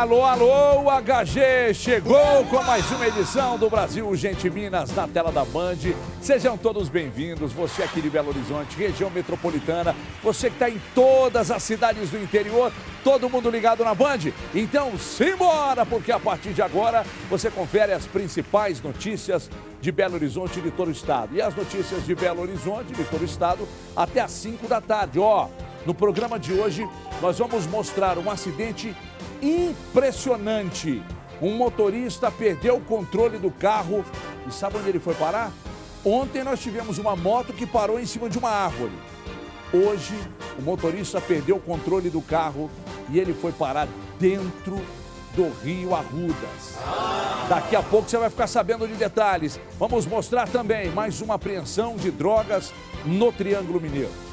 Alô, alô, o HG chegou com mais uma edição do Brasil Gente Minas na tela da Band. Sejam todos bem-vindos, você aqui de Belo Horizonte, região metropolitana, você que está em todas as cidades do interior, todo mundo ligado na Band? Então, simbora, porque a partir de agora você confere as principais notícias de Belo Horizonte e de todo o estado. E as notícias de Belo Horizonte e de todo o estado até às 5 da tarde. No programa de hoje nós vamos mostrar um acidente impressionante. Um motorista perdeu o controle do carro e sabe onde ele foi parar? Ontem nós tivemos uma moto que parou em cima de uma árvore. Hoje o motorista perdeu o controle do carro e ele foi parar dentro do Rio Arrudas. Daqui a pouco você vai ficar sabendo de detalhes. Vamos mostrar também mais uma apreensão de drogas no Triângulo Mineiro.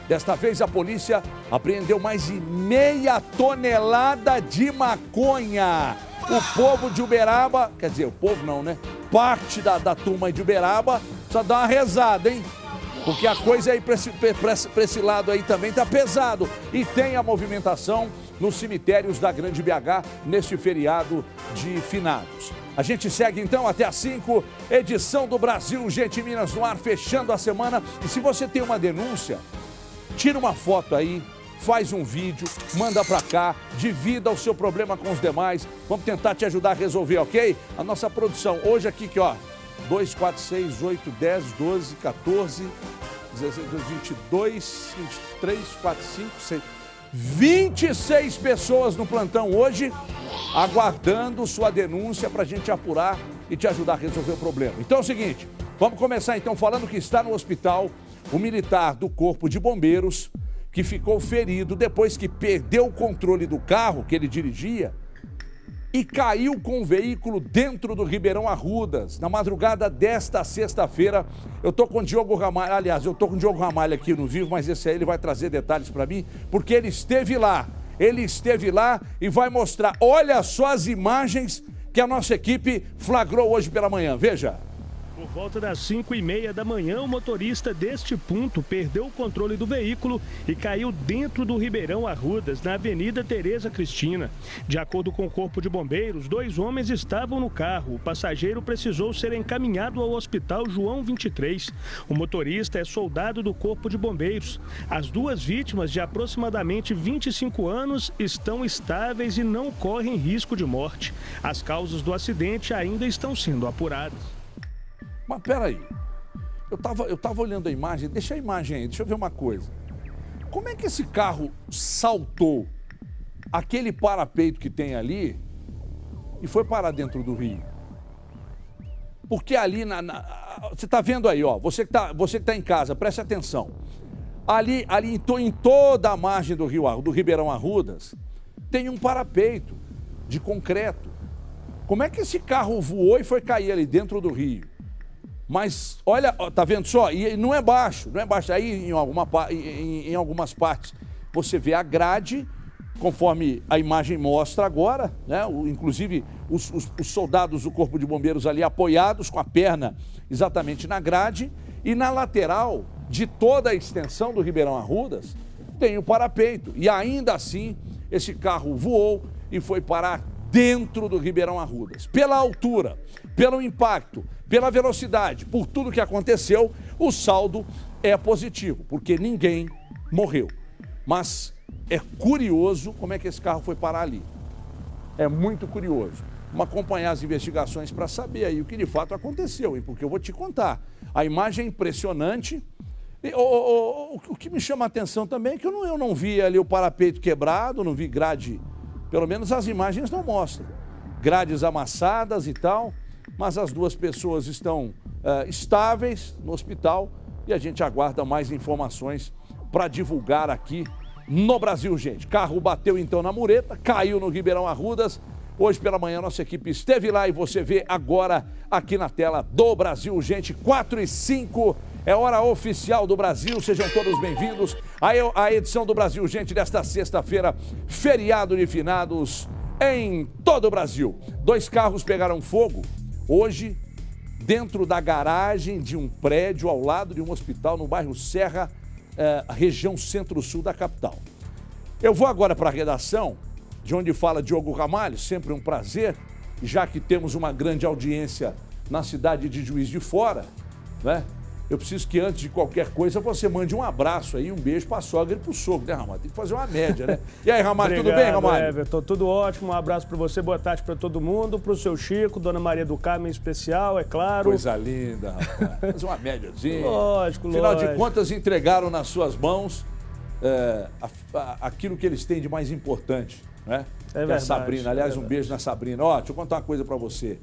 Desta vez a polícia apreendeu mais de meia tonelada de maconha. O povo de Uberaba, quer dizer, o povo não, né? Parte da turma de Uberaba precisa dar uma rezada, hein? Porque a coisa aí para esse lado aí também tá pesado. E tem a movimentação nos cemitérios da Grande BH neste feriado de finados. A gente segue então até às 5, edição do Brasil Gente Minas no ar, fechando a semana. E se você tem uma denúncia, tira uma foto aí, faz um vídeo, manda pra cá, divida o seu problema com os demais. Vamos tentar te ajudar a resolver, ok? A nossa produção hoje aqui, que ó, 2, 4, 6, 8, 10, 12, 14, 16, 22, 23, 4, 5, 6... 26 pessoas no plantão hoje, aguardando sua denúncia pra gente apurar e te ajudar a resolver o problema. Então é o seguinte, vamos começar então falando que está no hospital o militar do Corpo de Bombeiros, que ficou ferido depois que perdeu o controle do carro que ele dirigia e caiu com o veículo dentro do Ribeirão Arrudas, na madrugada desta sexta-feira. Eu tô com o Diogo Ramalho, aliás, eu tô com o Diogo Ramalho aqui no vivo, mas esse aí ele vai trazer detalhes para mim, porque ele esteve lá e vai mostrar. Olha só as imagens que a nossa equipe flagrou hoje pela manhã, veja. Por volta das 5h30 da manhã, o motorista deste ponto perdeu o controle do veículo e caiu dentro do Ribeirão Arrudas, na Avenida Tereza Cristina. De acordo com o Corpo de Bombeiros, 2 homens estavam no carro. O passageiro precisou ser encaminhado ao Hospital João 23. O motorista é soldado do Corpo de Bombeiros. As 2 vítimas, de aproximadamente 25 anos, estão estáveis e não correm risco de morte. As causas do acidente ainda estão sendo apuradas. Mas peraí, eu tava olhando a imagem, deixa a imagem aí, deixa eu ver uma coisa. Como é que esse carro saltou aquele parapeito que tem ali e foi parar dentro do rio? Porque ali, você tá vendo aí, ó, você que tá em casa, preste atenção. Ali em toda a margem do Ribeirão Arrudas, tem um parapeito de concreto. Como é que esse carro voou e foi cair ali dentro do rio? Mas, olha, tá vendo só? E não é baixo. Aí em algumas partes você vê a grade, conforme a imagem mostra agora, né? Inclusive os soldados do Corpo de Bombeiros ali apoiados com a perna exatamente na grade. E na lateral de toda a extensão do Ribeirão Arrudas tem o parapeito. E ainda assim, esse carro voou e foi parar dentro do Ribeirão Arrudas. Pela altura, pelo impacto, pela velocidade, por tudo que aconteceu, o saldo é positivo, porque ninguém morreu. Mas é curioso como é que esse carro foi parar ali. É muito curioso. Vamos acompanhar as investigações para saber aí o que de fato aconteceu, hein? Porque eu vou te contar. A imagem é impressionante. O que me chama a atenção também é que eu não vi ali o parapeito quebrado, não vi grade. Pelo menos as imagens não mostram. Grades amassadas e tal, mas as 2 pessoas estão estáveis no hospital e a gente aguarda mais informações para divulgar aqui no Brasil, gente. Carro bateu então na mureta, caiu no Ribeirão Arrudas. Hoje pela manhã nossa equipe esteve lá e você vê agora aqui na tela do Brasil, gente. 4h05 é hora oficial do Brasil, sejam todos bem-vindos à edição do Brasil, gente, desta sexta-feira, feriado de finados em todo o Brasil. 2 carros pegaram fogo hoje dentro da garagem de um prédio ao lado de um hospital no bairro Serra, região centro-sul da capital. Eu vou agora para a redação de onde fala Diogo Ramalho, sempre um prazer, já que temos uma grande audiência na cidade de Juiz de Fora, né? Eu preciso que antes de qualquer coisa você mande um abraço aí, um beijo pra sogra e pro sogro, né, Ramalho? Tem que fazer uma média, né? E aí, Ramalho, tudo bem, Ramalho? Everton, tudo ótimo, um abraço pra você, boa tarde pra todo mundo, pro seu Chico, Dona Maria do Carmo em especial, é claro. Coisa linda, rapaz. Fazer uma médiazinha. Lógico, Afinal de contas, entregaram nas suas mãos aquilo que eles têm de mais importante, né? É verdade. A Sabrina, aliás, um beijo na Sabrina. Ó, deixa eu contar uma coisa pra você.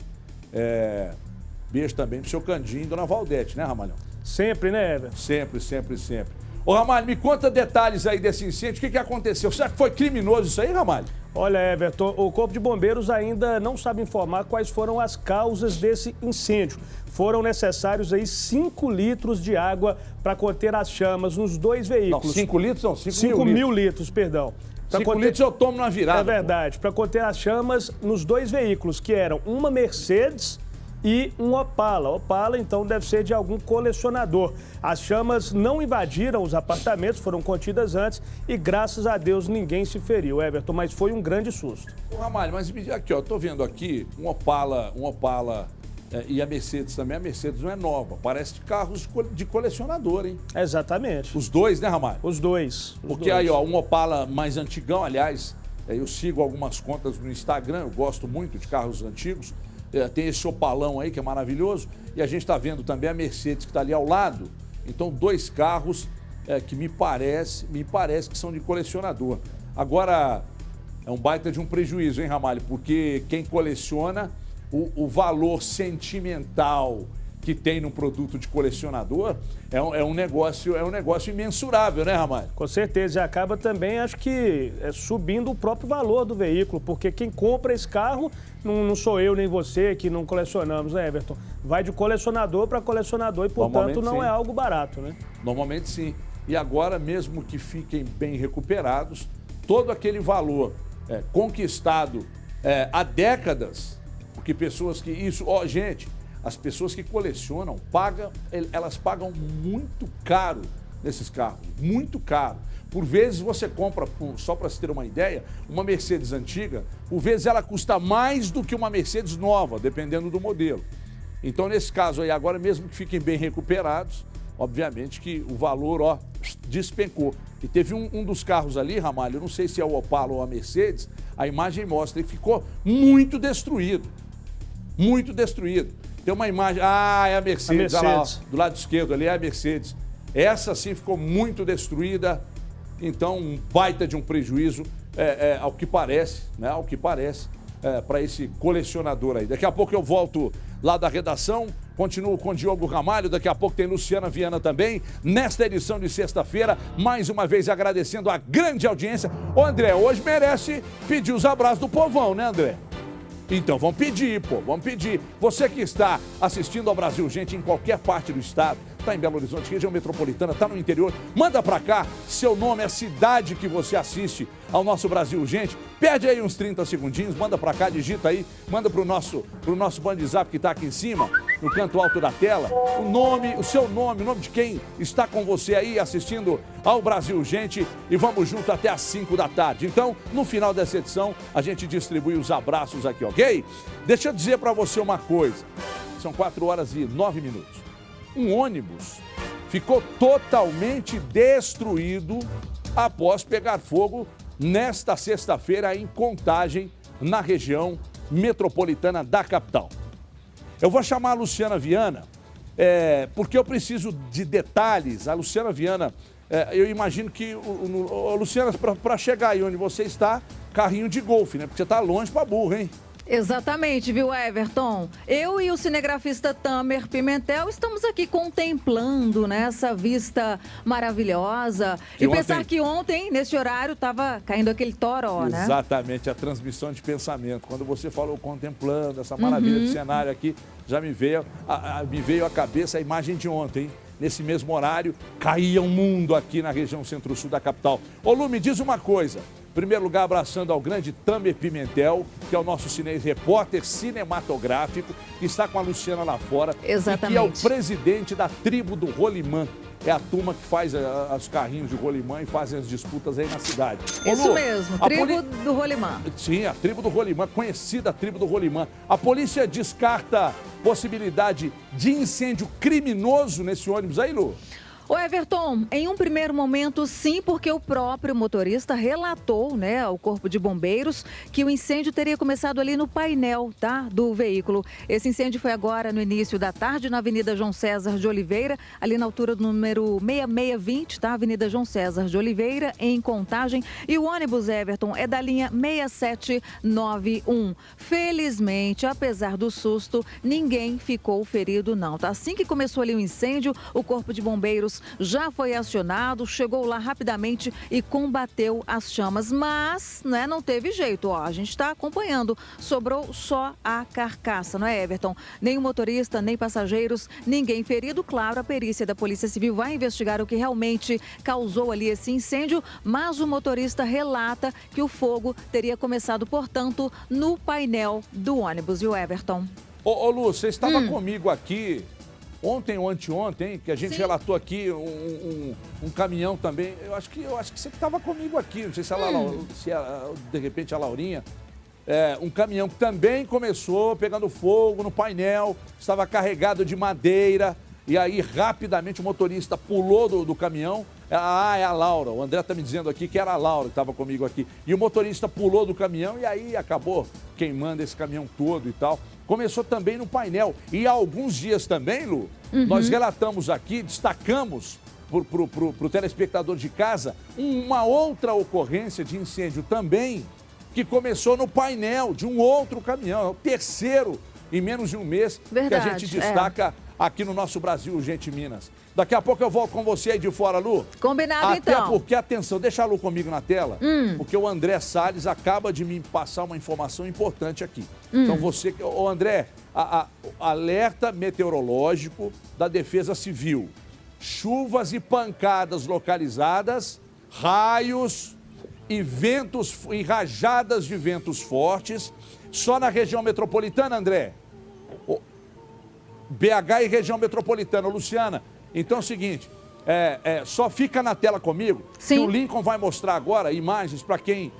Beijo também pro seu Candinho e Dona Valdete, né, Ramalhão? Sempre, né, Everton? Sempre, sempre, sempre. Ô, Ramalho, me conta detalhes aí desse incêndio. O que aconteceu? Será que foi criminoso isso aí, Ramalho? Olha, Everton, o Corpo de Bombeiros ainda não sabe informar quais foram as causas desse incêndio. Foram necessários aí 5 litros de água para conter as chamas nos 2 veículos. Não, 5 litros não, 5 mil litros, perdão. 5 litros eu tomo na virada. É verdade, para conter as chamas nos 2 veículos, que eram uma Mercedes e um Opala. Opala, então, deve ser de algum colecionador. As chamas não invadiram os apartamentos, foram contidas antes e, graças a Deus, ninguém se feriu, Everton, mas foi um grande susto. Ô, Ramalho, mas aqui, ó, tô vendo aqui um Opala e a Mercedes também. A Mercedes não é nova, parece de carros de colecionador, hein? Exatamente. Os dois, né, Ramalho? Os dois. Porque aí, ó, um Opala mais antigão, aliás, eu sigo algumas contas no Instagram, eu gosto muito de carros antigos. Tem esse Opalão aí que é maravilhoso e a gente está vendo também a Mercedes que está ali ao lado. Então 2 carros que me parece que são de colecionador. Agora é um baita de um prejuízo, hein, Ramalho? Porque quem coleciona, o valor sentimental que tem num produto de colecionador é um negócio imensurável, né, Ramalho? Com certeza, e acaba também, acho que, subindo o próprio valor do veículo, porque quem compra esse carro não sou eu nem você que não colecionamos, né, Everton? Vai de colecionador para colecionador e, portanto, não é algo barato, né? Normalmente sim. E agora, mesmo que fiquem bem recuperados, todo aquele valor conquistado há décadas, porque pessoas que gente, as pessoas que colecionam, elas pagam muito caro nesses carros, muito caro. Por vezes você compra, só para se ter uma ideia, uma Mercedes antiga, por vezes ela custa mais do que uma Mercedes nova, dependendo do modelo. Então, nesse caso aí, agora mesmo que fiquem bem recuperados, obviamente que o valor, despencou. E teve um dos carros ali, Ramalho, eu não sei se é o Opala ou a Mercedes, a imagem mostra, ele ficou muito destruído. Muito destruído. Tem uma imagem, é a Mercedes, olha lá, do lado esquerdo ali é a Mercedes. Essa sim ficou muito destruída, então um baita de um prejuízo, ao que parece, né? Ao que parece, para esse colecionador aí. Daqui a pouco eu volto lá da redação, continuo com Diogo Ramalho, daqui a pouco tem Luciana Viana também, nesta edição de sexta-feira, mais uma vez agradecendo a grande audiência. Ô André, hoje merece pedir os abraços do povão, né, André? Então, vamos pedir, vamos pedir. Você que está assistindo ao Brasil Gente em qualquer parte do estado, está em Belo Horizonte, região metropolitana, está no interior, manda para cá seu nome, a cidade que você assiste ao nosso Brasil Gente. Perde aí uns 30 segundinhos, manda para cá, digita aí, manda pro nosso Band Zap que está aqui em cima, no canto alto da tela, o seu nome, o nome de quem está com você aí assistindo ao Brasil Gente e vamos junto até às 5 da tarde. Então, no final dessa edição, a gente distribui os abraços aqui, ok? Deixa eu dizer para você uma coisa, são 4h09. Um ônibus ficou totalmente destruído após pegar fogo nesta sexta-feira em Contagem, na região metropolitana da capital. Eu vou chamar a Luciana Viana, porque eu preciso de detalhes. A Luciana Viana, eu imagino que, Luciana, para chegar aí onde você está, carrinho de golfe, né? Porque você está longe para burro, hein? Exatamente, viu, Everton? Eu e o cinegrafista Tamer Pimentel estamos aqui contemplando, né, essa vista maravilhosa. E pensar que ontem, nesse horário, estava caindo aquele toró, né? Exatamente, a transmissão de pensamento. Quando você falou contemplando essa maravilha de cenário aqui, já me veio à cabeça a imagem de ontem, hein? Nesse mesmo horário, caía um mundo aqui na região centro-sul da capital. Ô Lu, me diz uma coisa. Em primeiro lugar, abraçando ao grande Tamer Pimentel, que é o nosso repórter cinematográfico, que está com a Luciana lá fora. Exatamente. E que é o presidente da tribo do Rolimã. é a turma que faz os carrinhos de rolimã e fazem as disputas aí na cidade. Isso mesmo, tribo do rolimã. Sim, a tribo do rolimã, conhecida tribo do rolimã. A polícia descarta possibilidade de incêndio criminoso nesse ônibus aí, Lu? Ô Everton, em um primeiro momento sim, porque o próprio motorista relatou, né, ao Corpo de Bombeiros que o incêndio teria começado ali no painel, tá, do veículo. Esse incêndio foi agora no início da tarde na Avenida João César de Oliveira, ali na altura do número 6620, tá, Avenida João César de Oliveira, em Contagem. E o ônibus, Everton, é da linha 6791. Felizmente, apesar do susto, ninguém ficou ferido não, tá? Assim que começou ali o incêndio, o Corpo de Bombeiros já foi acionado, chegou lá rapidamente e combateu as chamas, mas, né, não teve jeito, ó, a gente está acompanhando, sobrou só a carcaça, não é, Everton? Nem o motorista, nem passageiros, ninguém ferido. Claro, a perícia da Polícia Civil vai investigar o que realmente causou ali esse incêndio, mas o motorista relata que o fogo teria começado, portanto, no painel do ônibus, viu, Everton? Ô Lu, você estava comigo aqui ontem ou anteontem, que a gente relatou aqui um caminhão também. Eu acho que você estava comigo aqui, não sei se de repente a Laurinha. Um caminhão que também começou pegando fogo no painel, estava carregado de madeira, e aí rapidamente o motorista pulou do caminhão. É a Laura, o André está me dizendo aqui que era a Laura que estava comigo aqui. E o motorista pulou do caminhão e aí acabou queimando esse caminhão todo e tal. Começou também no painel. E há alguns dias também, Lu, nós relatamos aqui, destacamos para o telespectador de casa uma outra ocorrência de incêndio também, que começou no painel de um outro caminhão. É o terceiro em menos de um mês que a gente destaca aqui no nosso Brasil Urgente Minas. Daqui a pouco eu volto com você aí de fora, Lu. Combinado, então. Até porque, atenção, deixa a Lu comigo na tela, porque o André Salles acaba de me passar uma informação importante aqui. Então você, ô André, alerta meteorológico da Defesa Civil. Chuvas e pancadas localizadas, raios e ventos e rajadas de ventos fortes, só na região metropolitana, André. BH e região metropolitana. Luciana, então é o seguinte, só fica na tela comigo, que o Lincoln vai mostrar agora imagens para quem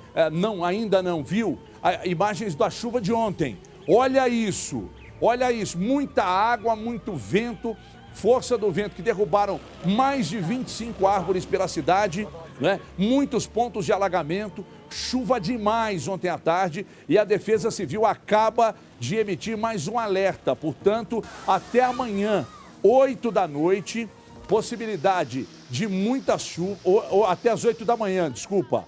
ainda não viu, imagens da chuva de ontem. Olha isso, muita água, muito vento, força do vento que derrubaram mais de 25 árvores pela cidade, né? Muitos pontos de alagamento, chuva demais ontem à tarde e a Defesa Civil acaba de emitir mais um alerta. Portanto, até amanhã, 8 da noite, possibilidade de muita chuva, ou até as 8 da manhã, desculpa.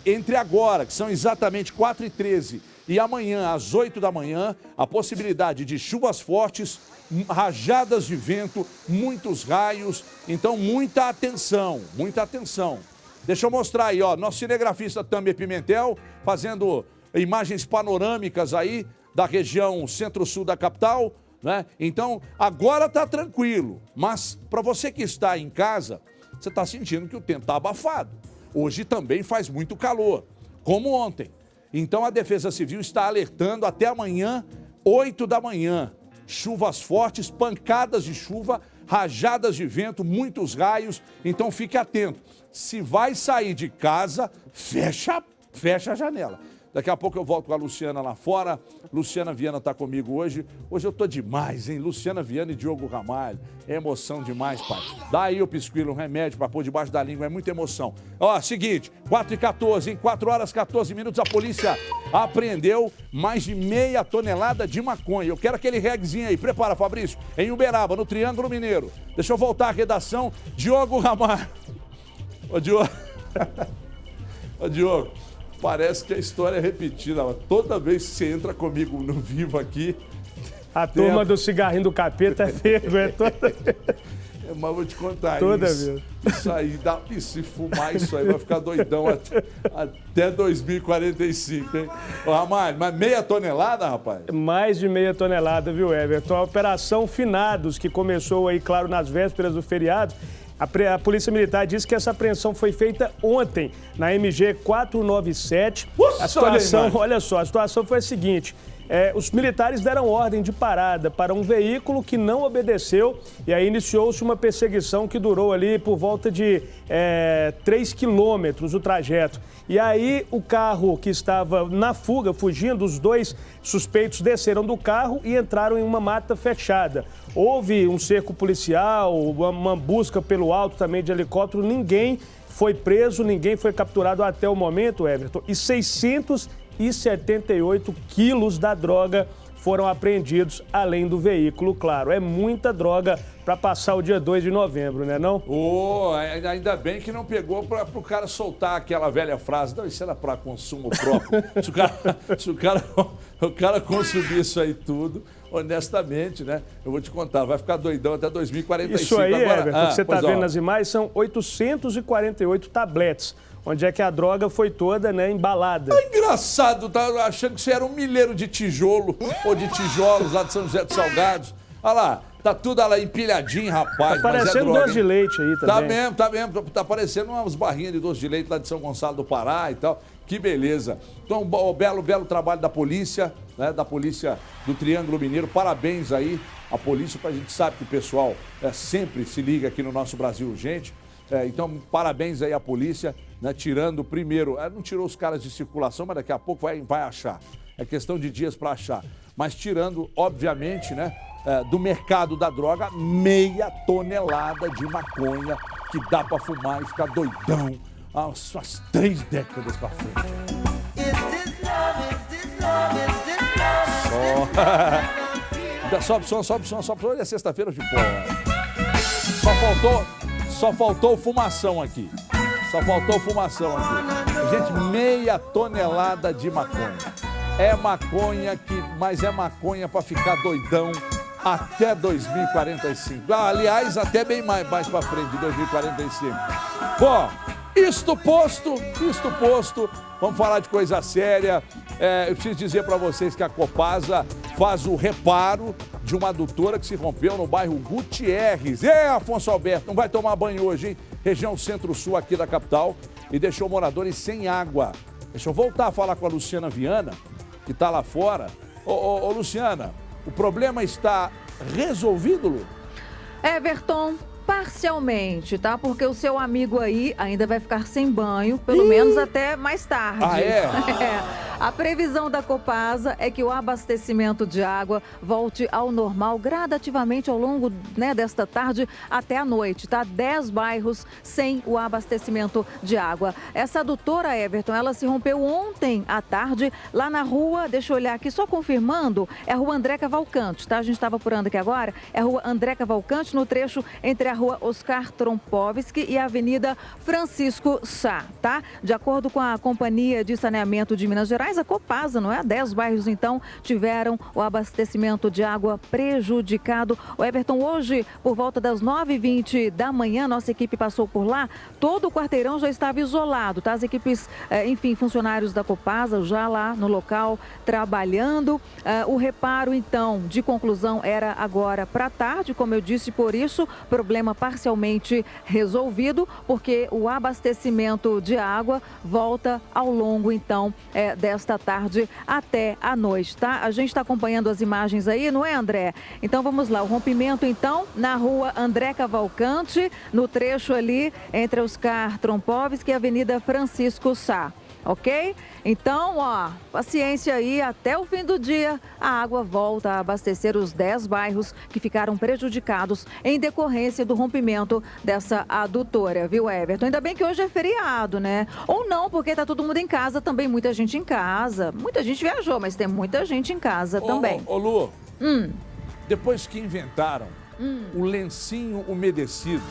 Entre agora, que são exatamente 4h13, e amanhã, às 8 da manhã, a possibilidade de chuvas fortes, rajadas de vento, muitos raios. Então, muita atenção, muita atenção. Deixa eu mostrar aí, ó, nosso cinegrafista Tamer Pimentel, fazendo imagens panorâmicas aí da região centro-sul da capital, né? Então, agora tá tranquilo, mas para você que está em casa, você está sentindo que o tempo está abafado. Hoje também faz muito calor, como ontem. Então, a Defesa Civil está alertando até amanhã, 8 da manhã. Chuvas fortes, pancadas de chuva, rajadas de vento, muitos raios. Então, fique atento. Se vai sair de casa, fecha a janela. Daqui a pouco eu volto com a Luciana lá fora. Luciana Viana está comigo hoje. Hoje eu tô demais, hein? Luciana Viana e Diogo Ramalho. É emoção demais, pai. Dá aí o pisquilo, um remédio para pôr debaixo da língua. É muita emoção. Ó, seguinte, 4h14, em 4 horas 14 minutos, a polícia apreendeu mais de meia tonelada de maconha. Eu quero aquele regzinho aí. Prepara, Fabrício. Em Uberaba, no Triângulo Mineiro. Deixa eu voltar à redação. Diogo Ramalho. Ô, Diogo. Ô, Diogo. Parece que a história é repetida. Toda vez que você entra comigo no vivo aqui... A turma do cigarrinho do capeta é vergonha toda. Mas vou te contar toda isso. Vez. Isso aí, e se fumar isso aí, vai ficar doidão até 2045, hein? Ô, Ramalho, mas meia tonelada, rapaz? Mais de meia tonelada, viu, Everton? A Operação Finados, que começou aí, claro, nas vésperas do feriado... A Polícia Militar disse que essa apreensão foi feita ontem na MG 497. A situação, olha só, a situação foi a seguinte. os militares deram ordem de parada para um veículo que não obedeceu e aí iniciou-se uma perseguição que durou ali por volta de 3 quilômetros o trajeto. E aí o carro que estava na fuga, fugindo, os 2 suspeitos desceram do carro e entraram em uma mata fechada. Houve um cerco policial, uma busca pelo alto também de helicóptero, ninguém foi preso, ninguém foi capturado até o momento, Everton, e 678 quilos da droga foram apreendidos, além do veículo, claro. É muita droga para passar o dia 2 de novembro, né não? Ainda bem que não pegou para o cara soltar aquela velha frase, não, isso era para consumo próprio. se o cara consumir isso aí tudo, honestamente, né? Eu vou te contar, vai ficar doidão até 2045. Isso aí, agora, Everton, que você está vendo nas imagens, são 848 tabletes, onde é que a droga foi toda, né, embalada. É engraçado, tá achando que você era um milheiro de tijolo, ou de tijolos lá de São José dos Salgados. Olha lá, tá tudo lá empilhadinho, rapaz. Tá parecendo doce de leite aí também. Tá mesmo, tá parecendo umas barrinhas de doce de leite lá de São Gonçalo do Pará e tal. Que beleza. Então, belo trabalho da polícia, né, da polícia do Triângulo Mineiro. Parabéns aí à polícia, a gente sabe que o pessoal sempre se liga aqui no nosso Brasil Urgente. Então, parabéns aí à polícia, né, tirando primeiro, não tirou os caras de circulação, mas daqui a pouco vai achar. É questão de dias para achar. Mas tirando, obviamente, né, do mercado da droga, 6 tonelada de maconha que dá para fumar e ficar doidão umas 3 décadas para frente. Sobe som. Hoje é sexta-feira de pó. Só faltou fumação aqui. Gente, 6 tonelada de maconha. É maconha mas é maconha para ficar doidão até 2045. Aliás, até bem mais para frente, de 2045. Bom, isto posto, vamos falar de coisa séria. Eu preciso dizer para vocês que a Copasa faz o reparo de uma adutora que se rompeu no bairro Gutierrez. Afonso Alberto, não vai tomar banho hoje, hein? Região Centro-Sul aqui da capital, e deixou moradores sem água. Deixa eu voltar a falar com a Luciana Viana, que está lá fora. Ô, Luciana, o problema está resolvido, Lu? Everton, parcialmente, tá? Porque o seu amigo aí ainda vai ficar sem banho, pelo menos até mais tarde. Ah, é? A previsão da Copasa é que o abastecimento de água volte ao normal gradativamente ao longo, né, desta tarde até a noite, tá? 10 bairros sem o abastecimento de água. Essa adutora, Everton, ela se rompeu ontem à tarde lá na rua, deixa eu olhar aqui, só confirmando, é a rua André Cavalcante, tá? A gente estava apurando aqui agora, é a rua André Cavalcante, no trecho entre a rua Oscar Trompovski e a Avenida Francisco Sá, tá? De acordo com a Companhia de Saneamento de Minas Gerais, a Copasa, não é? 10 bairros, então, tiveram o abastecimento de água prejudicado. O Everton, hoje, por volta das 9h20 da manhã, nossa equipe passou por lá, todo o quarteirão já estava isolado, tá? As equipes, enfim, funcionários da Copasa já lá no local trabalhando. O reparo, então, de conclusão era agora para tarde, como eu disse, por isso, problema parcialmente resolvido, porque o abastecimento de água volta ao longo, então, desta tarde até a noite, tá? A gente está acompanhando as imagens aí, não é, André? Então, vamos lá. O rompimento, então, na rua André Cavalcante, no trecho ali entre Oscar Trompovski e a Avenida Francisco Sá. Ok? Então, ó, paciência aí, até o fim do dia, a água volta a abastecer os 10 bairros que ficaram prejudicados em decorrência do rompimento dessa adutora, viu, Everton? Ainda bem que hoje é feriado, né? Ou não, porque tá todo mundo em casa também, muita gente em casa. Muita gente viajou, mas tem muita gente em casa também. Ô, Lu, depois que inventaram o lencinho umedecido,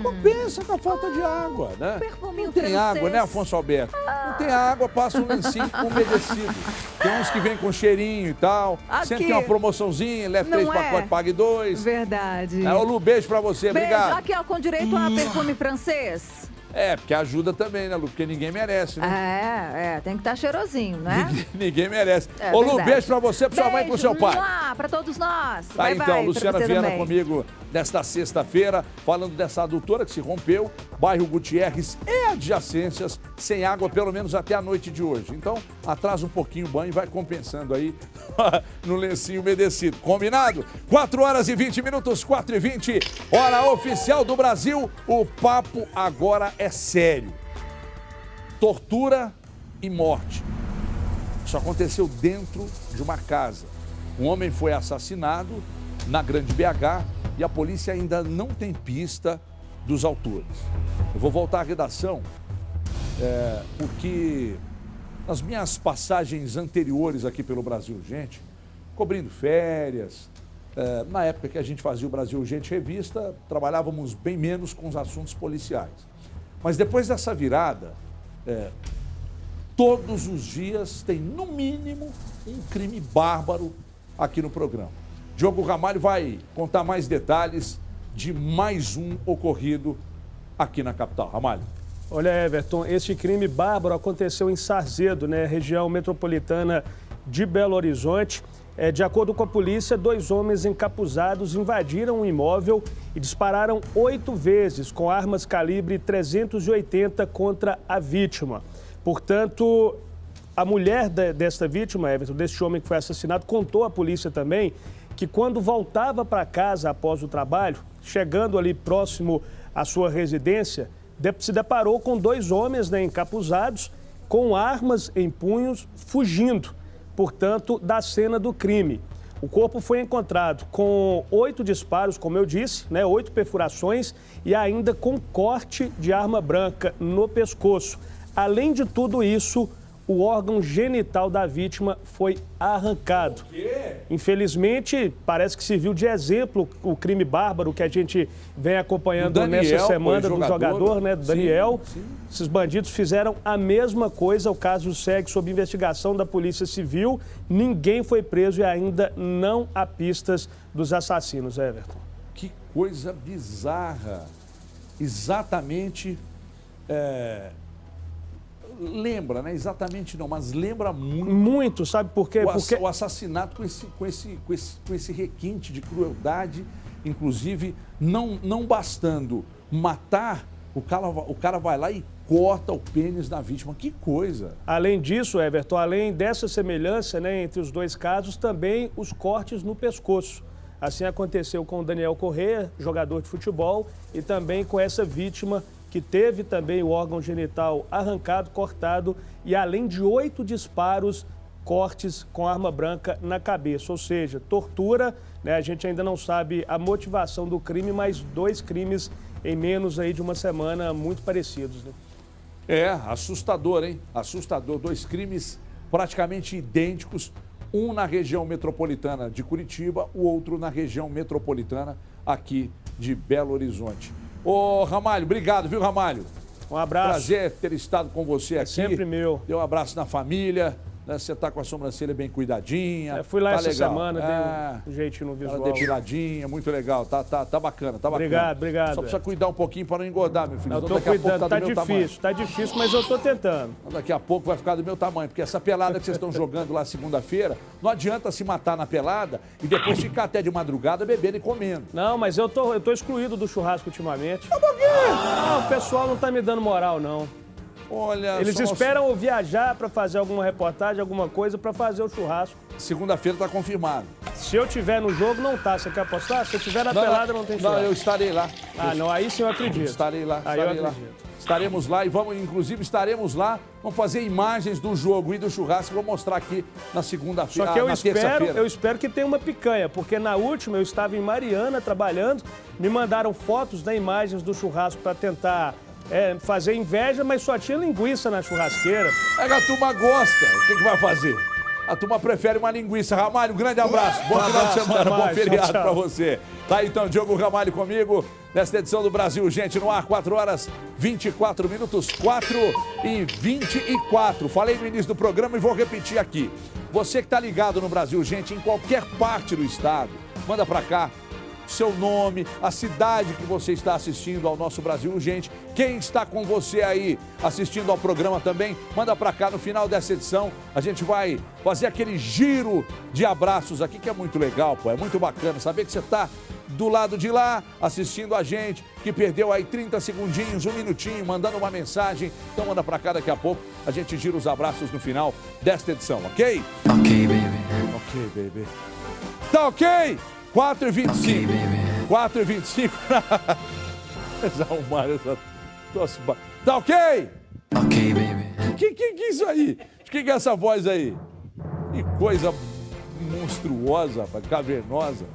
compensa com a falta de água, né? Não tem água, né, Afonso Alberto? Não tem água, passa um lencinho umedecido. Tem uns que vem com cheirinho e tal. Aqui. Sempre tem uma promoçãozinha, leva 3 pacotes, pague 2. Verdade. Ô, Lu, beijo pra você, beijo. Obrigado. Aqui, ó, com direito a perfume francês. Porque ajuda também, né, Lu? Porque ninguém merece, né? Tem que estar cheirosinho, né? Ninguém merece. Ô, Lu, beijo pra você, pra sua mãe e pro seu pai. Pra todos nós. Tá, bye, então, bye, Luciana Viana comigo desta sexta-feira, falando dessa adutora que se rompeu, bairro Gutierrez e adjacências, sem água pelo menos até a noite de hoje. Então, atrasa um pouquinho o banho e vai compensando aí no lencinho umedecido. Combinado? 4 horas e 20 minutos, 4h20, hora oficial do Brasil. O papo agora é sério. Tortura e morte. Isso aconteceu dentro de uma casa. Um homem foi assassinado na Grande BH e a polícia ainda não tem pista dos autores. Eu vou voltar à redação porque nas minhas passagens anteriores aqui pelo Brasil Urgente, cobrindo férias, na época que a gente fazia o Brasil Urgente Revista, trabalhávamos bem menos com os assuntos policiais. Mas depois dessa virada, todos os dias tem, no mínimo, um crime bárbaro aqui no programa. Diogo Ramalho vai contar mais detalhes de mais um ocorrido aqui na capital. Ramalho. Olha, Everton, este crime bárbaro aconteceu em Sarzedo, região metropolitana de Belo Horizonte. De acordo com a polícia, 2 homens encapuzados invadiram um imóvel e dispararam 8 vezes com armas calibre 380 contra a vítima. Portanto, a mulher desta vítima, Everton, deste homem que foi assassinado, contou à polícia também que quando voltava para casa após o trabalho, chegando ali próximo à sua residência, se deparou com 2 homens encapuzados, com armas em punhos, fugindo, portanto, da cena do crime. O corpo foi encontrado com 8 disparos, como eu disse, 8 perfurações e ainda com corte de arma branca no pescoço. Além de tudo isso, o órgão genital da vítima foi arrancado. Infelizmente, parece que serviu de exemplo o crime bárbaro que a gente vem acompanhando Daniel, nessa semana do jogador, do Daniel. Sim. Esses bandidos fizeram a mesma coisa, o caso segue sob investigação da Polícia Civil. Ninguém foi preso e ainda não há pistas dos assassinos, Everton. Que coisa bizarra. Exatamente... Lembra, exatamente não, mas lembra muito. Muito, sabe por quê? O assassinato com esse requinte de crueldade, inclusive, não bastando matar, o cara vai lá e corta o pênis da vítima. Que coisa! Além disso, Everton, além dessa semelhança entre os 2 casos, também os cortes no pescoço. Assim aconteceu com o Daniel Corrêa, jogador de futebol, e também com essa vítima que teve também o órgão genital arrancado, cortado, e além de 8 disparos, cortes com arma branca na cabeça. Ou seja, tortura, a gente ainda não sabe a motivação do crime, mas 2 crimes em menos aí de uma semana muito parecidos. Assustador, hein? Assustador. 2 crimes praticamente idênticos, um na região metropolitana de Curitiba, o outro na região metropolitana aqui de Belo Horizonte. Ô, Ramalho, obrigado, viu, Ramalho? Um abraço. Prazer ter estado com você aqui. Sempre meu. Dê um abraço na família. Você tá com a sobrancelha bem cuidadinha. Fui lá essa legal. semana, dei um jeitinho no visual. Depiladinha, muito legal. Tá bacana, tá bacana. Obrigado. Só precisa cuidar um pouquinho para não engordar, meu filho. Eu tô cuidando, tá difícil, mas eu tô tentando. Daqui a pouco vai ficar do meu tamanho, porque essa pelada que vocês estão jogando lá segunda-feira, não adianta se matar na pelada e depois ficar até de madrugada bebendo e comendo. Não, mas eu tô excluído do churrasco ultimamente. Por quê? Não, o pessoal não tá me dando moral, não. Olha, eles esperam eu viajar para fazer alguma reportagem, alguma coisa, para fazer o churrasco. Segunda-feira está confirmado. Se eu tiver no jogo, não tá. Você quer apostar? Se eu tiver na pelada, não tem churrasco. Não, eu estarei lá. Não, aí sim eu acredito. Estarei lá. Lá. Estaremos lá e estaremos lá. Vamos fazer imagens do jogo e do churrasco. Vou mostrar aqui na segunda-feira. Só que eu espero que tenha uma picanha, porque na última eu estava em Mariana trabalhando, me mandaram fotos, imagens do churrasco para tentar fazer inveja, mas só tinha linguiça na churrasqueira. A turma gosta. O que vai fazer? A turma prefere uma linguiça. Ramalho, um grande abraço. Bom final de semana, bom feriado para você. Tá então, Diogo Ramalho comigo, nesta edição do Brasil Urgente no ar, 4 horas 24 minutos, 4h24. Falei no início do programa e vou repetir aqui. Você que está ligado no Brasil Urgente, em qualquer parte do estado, manda para cá seu nome, a cidade que você está assistindo ao nosso Brasil Urgente. Quem está com você aí assistindo ao programa também, manda para cá no final dessa edição. A gente vai fazer aquele giro de abraços aqui, que é muito legal, é muito bacana saber que você está do lado de lá, assistindo a gente, que perdeu aí 30 segundinhos, 1 minutinho, mandando uma mensagem. Então manda pra cá, daqui a pouco a gente gira os abraços no final desta edição, ok? Ok, baby. Ok, baby. Tá ok? 4h25. Ok, baby. 4h25. Desarrumaram essa tosse. Tá ok? Ok, baby. Que é isso aí? O que é essa voz aí? Que coisa monstruosa, rapaz, cavernosa.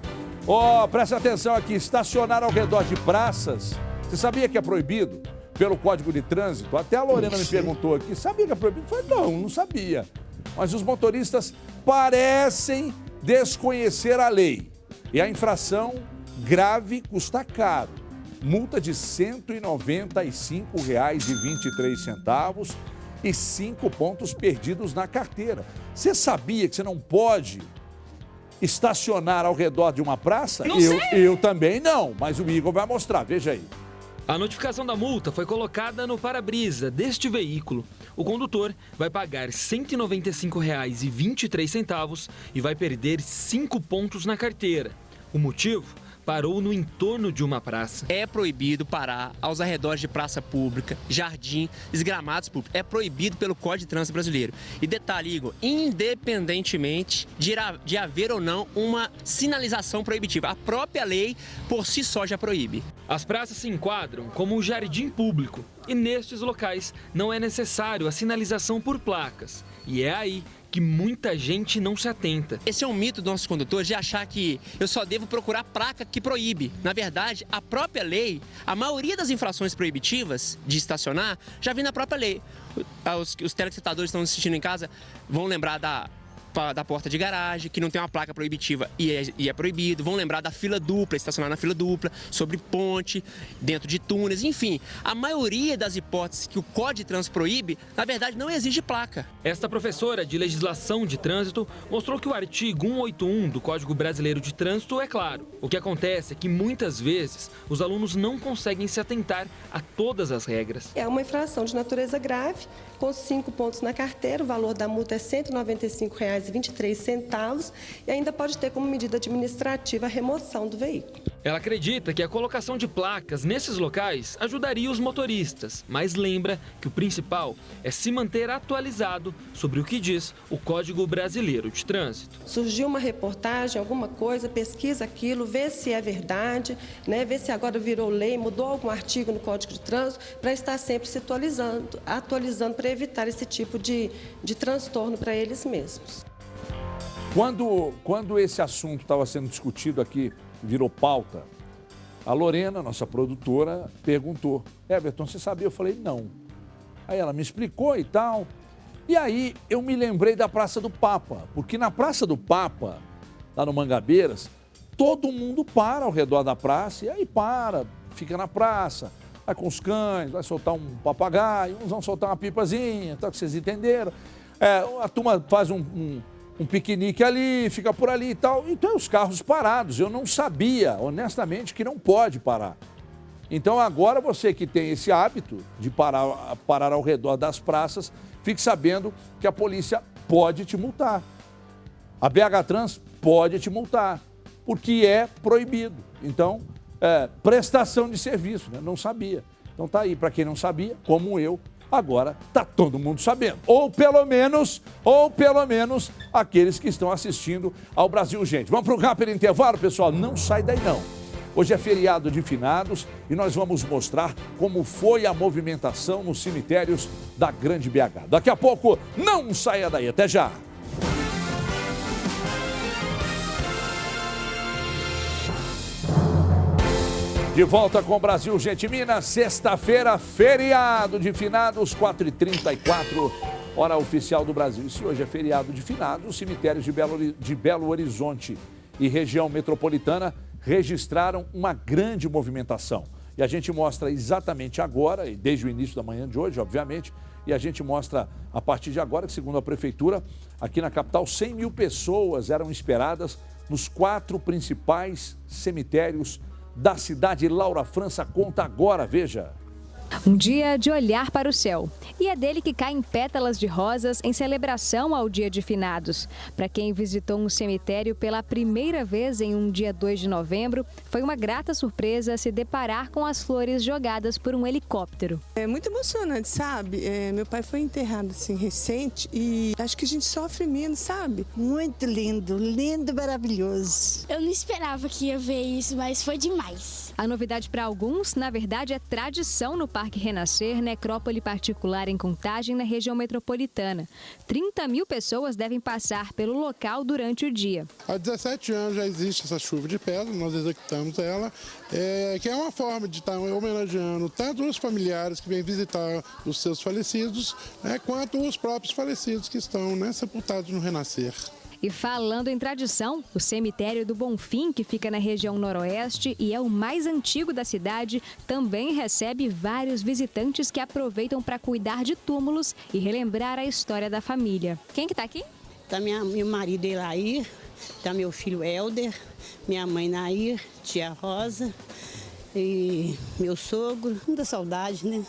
Ó, presta atenção aqui, estacionar ao redor de praças, você sabia que é proibido pelo Código de Trânsito? Até a Lorena me perguntou aqui, sabia que é proibido? Eu falei, não sabia. Mas os motoristas parecem desconhecer a lei. E a infração grave custa caro. Multa de R$ 195,23 e 5 pontos perdidos na carteira. Você sabia que você não pode estacionar ao redor de uma praça? Eu também não, mas o Igor vai mostrar, veja aí. A notificação da multa foi colocada no para-brisa deste veículo. O condutor vai pagar R$ 195,23 e vai perder 5 pontos na carteira. O motivo? Parou no entorno de uma praça. É proibido parar aos arredores de praça pública, jardim, gramados públicos. É proibido pelo Código de Trânsito Brasileiro. E detalhe, Igor, independentemente de haver ou não uma sinalização proibitiva, a própria lei por si só já proíbe. As praças se enquadram como um jardim público e nestes locais não é necessário a sinalização por placas. E é aí que muita gente não se atenta. Esse é um mito dos nossos condutores de achar que eu só devo procurar placa que proíbe. Na verdade, a própria lei, a maioria das infrações proibitivas de estacionar já vem na própria lei. Os telespectadores que estão assistindo em casa vão lembrar da porta de garagem, que não tem uma placa proibitiva e é proibido. Vão lembrar da fila dupla, estacionar na fila dupla, sobre ponte, dentro de túneis, enfim. A maioria das hipóteses que o Código de Trânsito proíbe, na verdade, não exige placa. Esta professora de legislação de trânsito mostrou que o artigo 181 do Código Brasileiro de Trânsito é claro. O que acontece é que muitas vezes os alunos não conseguem se atentar a todas as regras. É uma infração de natureza grave, com 5 pontos na carteira, o valor da multa é R$ 195,23 e ainda pode ter como medida administrativa a remoção do veículo. Ela acredita que a colocação de placas nesses locais ajudaria os motoristas, mas lembra que o principal é se manter atualizado sobre o que diz o Código Brasileiro de Trânsito. Surgiu uma reportagem, alguma coisa, pesquisa aquilo, vê se é verdade, né? Vê se agora virou lei, mudou algum artigo no Código de Trânsito, para estar sempre se atualizando para evitar esse tipo de transtorno para eles mesmos. Quando esse assunto estava sendo discutido aqui, virou pauta, a Lorena, nossa produtora, perguntou, Everton, você sabia? Eu falei, não. Aí ela me explicou e tal. E aí eu me lembrei da Praça do Papa, porque na Praça do Papa, lá no Mangabeiras, todo mundo para ao redor da praça, e aí fica na praça, vai com os cães, vai soltar um papagaio, uns vão soltar uma pipazinha, tá, que vocês entenderam. A turma faz um piquenique ali, fica por ali e tal. Então, os carros parados. Eu não sabia, honestamente, que não pode parar. Então, agora você que tem esse hábito de parar ao redor das praças, fique sabendo que a polícia pode te multar. A BH Trans pode te multar, porque é proibido. Então, prestação de serviço, né? Não sabia. Então, tá aí, para quem não sabia, como eu, agora tá todo mundo sabendo. Ou pelo menos aqueles que estão assistindo ao Brasil Gente. Vamos para um rápido intervalo, pessoal? Não sai daí não. Hoje é feriado de finados e nós vamos mostrar como foi a movimentação nos cemitérios da Grande BH. Daqui a pouco, não saia daí. Até já. De volta com o Brasil Gente Minas, sexta-feira, feriado de finados, 4h34, hora oficial do Brasil. E se hoje é feriado de finados, os cemitérios de Belo Horizonte e região metropolitana registraram uma grande movimentação. E a gente mostra exatamente agora, e desde o início da manhã de hoje, obviamente, e a gente mostra a partir de agora que, segundo a Prefeitura, aqui na capital, 100 mil pessoas eram esperadas nos 4 principais cemitérios da cidade. Laura França conta agora, veja. Um dia de olhar para o céu. e é dele que caem pétalas de rosas em celebração ao Dia de Finados. Para quem visitou um cemitério pela primeira vez em um dia 2 de novembro, foi uma grata surpresa se deparar com as flores jogadas por um helicóptero. É muito emocionante, sabe? Meu pai foi enterrado assim recente e acho que a gente sofre menos, sabe? Muito lindo, lindo, maravilhoso. Eu não esperava que ia ver isso, mas foi demais. A novidade para alguns, na verdade, é tradição no Parque Renascer, necrópole particular em Contagem, na região metropolitana. 30 mil pessoas devem passar pelo local durante o dia. Há 17 anos já existe essa chuva de pedra, nós executamos ela, que é uma forma de estar homenageando tanto os familiares que vêm visitar os seus falecidos, quanto os próprios falecidos que estão sepultados no Renascer. E falando em tradição, o cemitério do Bonfim, que fica na região noroeste e é o mais antigo da cidade, também recebe vários visitantes que aproveitam para cuidar de túmulos e relembrar a história da família. Quem que está aqui? Tá meu marido Elair, tá meu filho Helder, minha mãe Nair, tia Rosa e meu sogro. Muita saudade, né?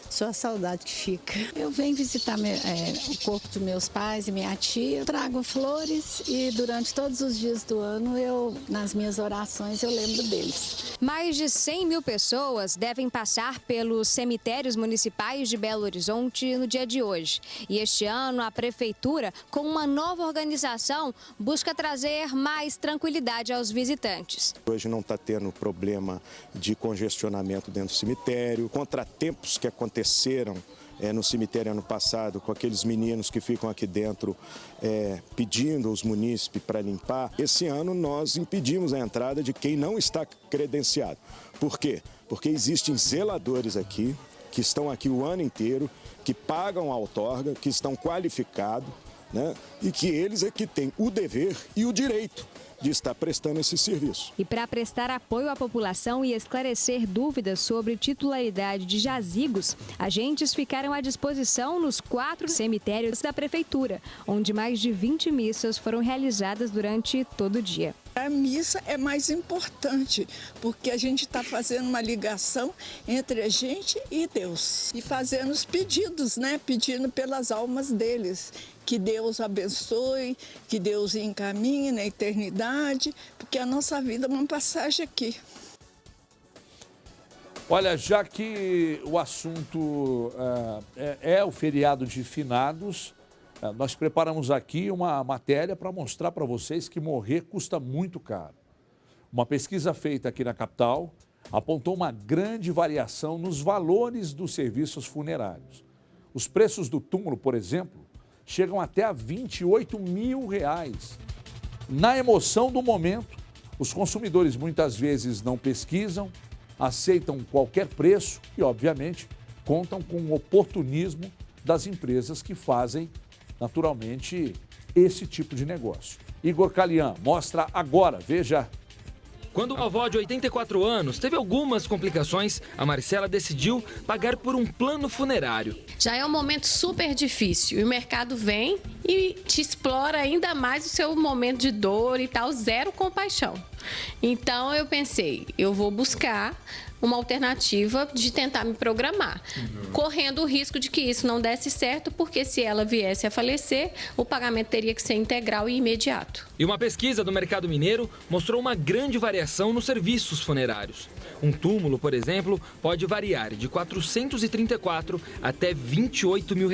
Só a saudade que fica. Eu venho visitar o corpo dos meus pais e minha tia. Eu trago flores e durante todos os dias do ano, nas minhas orações, eu lembro deles. Mais de 100 mil pessoas devem passar pelos cemitérios municipais de Belo Horizonte no dia de hoje. E este ano, a Prefeitura, com uma nova organização, busca trazer mais tranquilidade aos visitantes. Hoje não está tendo problema de congestionamento dentro do cemitério, contratempos que aconteceram no cemitério ano passado, com aqueles meninos que ficam aqui dentro pedindo aos munícipes para limpar. Esse ano nós impedimos a entrada de quem não está credenciado. Por quê? Porque existem zeladores aqui, que estão aqui o ano inteiro, que pagam a outorga, que estão qualificados, e que eles é que têm o dever e o direito de estar prestando esse serviço. E para prestar apoio à população e esclarecer dúvidas sobre titularidade de jazigos, agentes ficaram à disposição nos 4 cemitérios da Prefeitura, onde mais de 20 missas foram realizadas durante todo o dia. A missa é mais importante, porque a gente está fazendo uma ligação entre a gente e Deus. E fazendo os pedidos, pedindo pelas almas deles. Que Deus abençoe, que Deus encaminhe na eternidade, porque a nossa vida é uma passagem aqui. Olha, já que o assunto é o feriado de finados, nós preparamos aqui uma matéria para mostrar para vocês que morrer custa muito caro. Uma pesquisa feita aqui na capital apontou uma grande variação nos valores dos serviços funerários. Os preços do túmulo, por exemplo, chegam até a R$28 mil. Na emoção do momento, os consumidores muitas vezes não pesquisam, aceitam qualquer preço e, obviamente, contam com o oportunismo das empresas que fazem, naturalmente, esse tipo de negócio. Igor Calian mostra agora, veja. Quando a avó de 84 anos teve algumas complicações, a Marcela decidiu pagar por um plano funerário. Já é um momento super difícil e o mercado vem e te explora ainda mais o seu momento de dor e tal, zero compaixão. Então eu pensei, eu vou buscar uma alternativa de tentar me programar, correndo o risco de que isso não desse certo, porque se ela viesse a falecer, o pagamento teria que ser integral e imediato. E uma pesquisa do mercado mineiro mostrou uma grande variação nos serviços funerários. Um túmulo, por exemplo, pode variar de 434 até R$28 mil.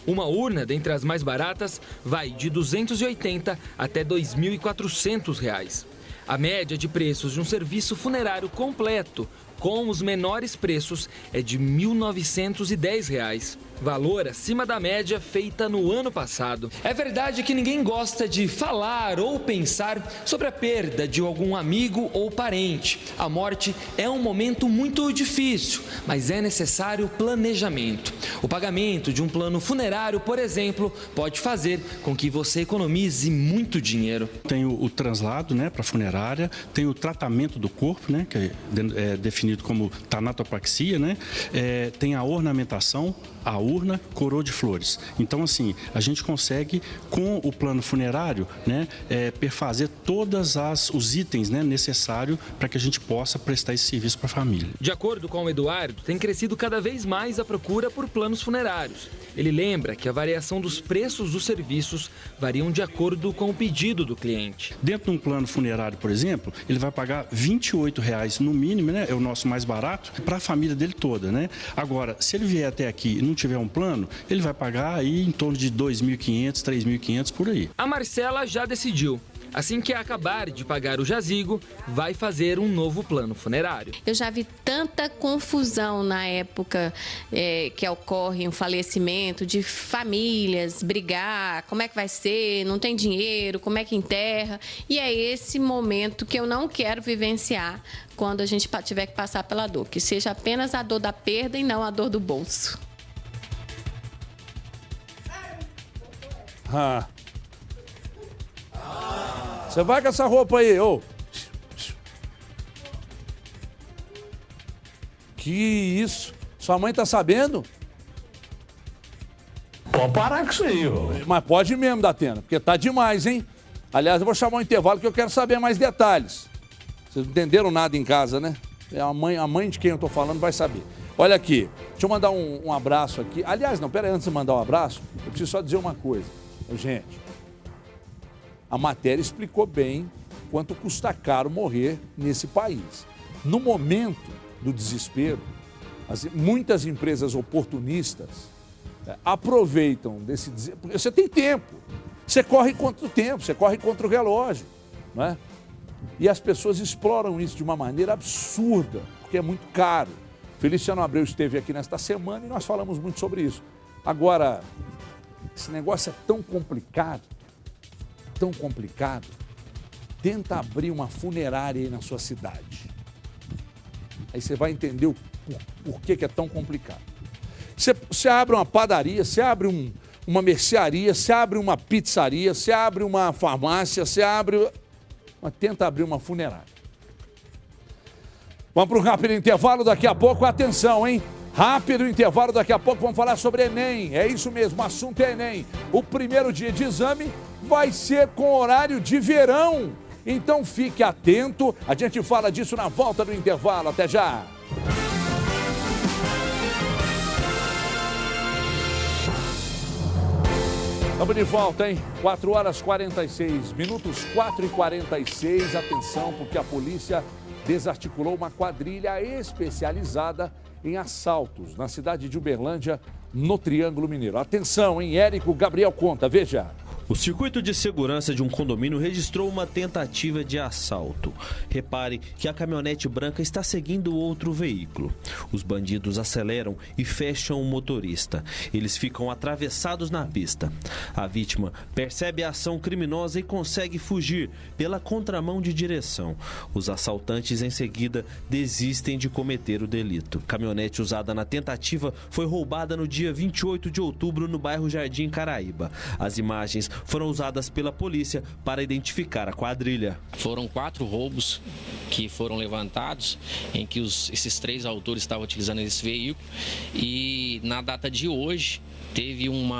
Uma urna, dentre as mais baratas, vai de 280 até R$2.400. A média de preços de um serviço funerário completo, com os menores preços, é de R$1.910. Valor acima da média feita no ano passado. É verdade que ninguém gosta de falar ou pensar sobre a perda de algum amigo ou parente. A morte é um momento muito difícil, mas é necessário planejamento. O pagamento de um plano funerário, por exemplo, pode fazer com que você economize muito dinheiro. Tem o translado, para a funerária, tem o tratamento do corpo, que é definido definido como tanatopraxia, né? Tem a ornamentação, a urna, coroa de flores. Então, assim, a gente consegue, com o plano funerário, né, perfazer todos os itens, né, necessários para que a gente possa prestar esse serviço para a família. De acordo com o Eduardo, tem crescido cada vez mais a procura por planos funerários. Ele lembra que a variação dos preços dos serviços variam de acordo com o pedido do cliente. Dentro de um plano funerário, por exemplo, ele vai pagar R$ 28,00 no mínimo, né? É o nosso mais barato, para a família dele toda, né? Agora, se ele vier até aqui e não tiver um plano, ele vai pagar aí em torno de R$ 2.500, R$ 3.500 por aí. A Marcela já decidiu. Assim que acabar de pagar o jazigo, vai fazer um novo plano funerário. Eu já vi tanta confusão na época que ocorre um falecimento, de famílias brigar, como é que vai ser, não tem dinheiro, como é que enterra. E é esse momento que eu não quero vivenciar quando a gente tiver que passar pela dor, que seja apenas a dor da perda e não a dor do bolso. Você vai com essa roupa aí, ô. Que isso? Sua mãe tá sabendo? Pode parar com isso aí, ô. Mas pode mesmo, Datena, porque tá demais, hein? Aliás, eu vou chamar um intervalo que eu quero saber mais detalhes. Vocês não entenderam nada em casa, né? A mãe de quem eu tô falando vai saber. Olha aqui, deixa eu mandar um abraço aqui. Aliás, não, pera aí, antes de mandar um abraço, eu preciso só dizer uma coisa. Gente, a matéria explicou bem quanto custa caro morrer nesse país. No momento do desespero, muitas empresas oportunistas aproveitam desse desespero. Você tem tempo, você corre contra o tempo, você corre contra o relógio, não é? E as pessoas exploram isso de uma maneira absurda, porque é muito caro. Feliciano Abreu esteve aqui nesta semana e nós falamos muito sobre isso. Agora, esse negócio é tão complicado, tenta abrir uma funerária aí na sua cidade. Aí você vai entender o porquê que é tão complicado. Você abre uma padaria, você abre uma mercearia, você abre uma pizzaria, você abre uma farmácia, mas tenta abrir uma funerária. Vamos para um rápido intervalo, daqui a pouco, atenção, hein? Rápido intervalo, daqui a pouco vamos falar sobre Enem. É isso mesmo, o assunto é Enem. O primeiro dia de exame vai ser com horário de verão. Então fique atento, a gente fala disso na volta do intervalo. Até já! Estamos de volta, hein? 4h46, 4h46. Atenção, porque a polícia desarticulou uma quadrilha especializada em assaltos na cidade de Uberlândia, no Triângulo Mineiro. Atenção, hein? Érico Gabriel conta, veja. O circuito de segurança de um condomínio registrou uma tentativa de assalto. Repare que a caminhonete branca está seguindo outro veículo. Os bandidos aceleram e fecham o motorista. Eles ficam atravessados na pista. A vítima percebe a ação criminosa e consegue fugir pela contramão de direção. Os assaltantes em seguida desistem de cometer o delito. A caminhonete usada na tentativa foi roubada no dia 28 de outubro no bairro Jardim Caraíba. As imagens foram usadas pela polícia para identificar a quadrilha. Foram 4 roubos que foram levantados, em que esses 3 autores estavam utilizando esse veículo, e na data de hoje teve um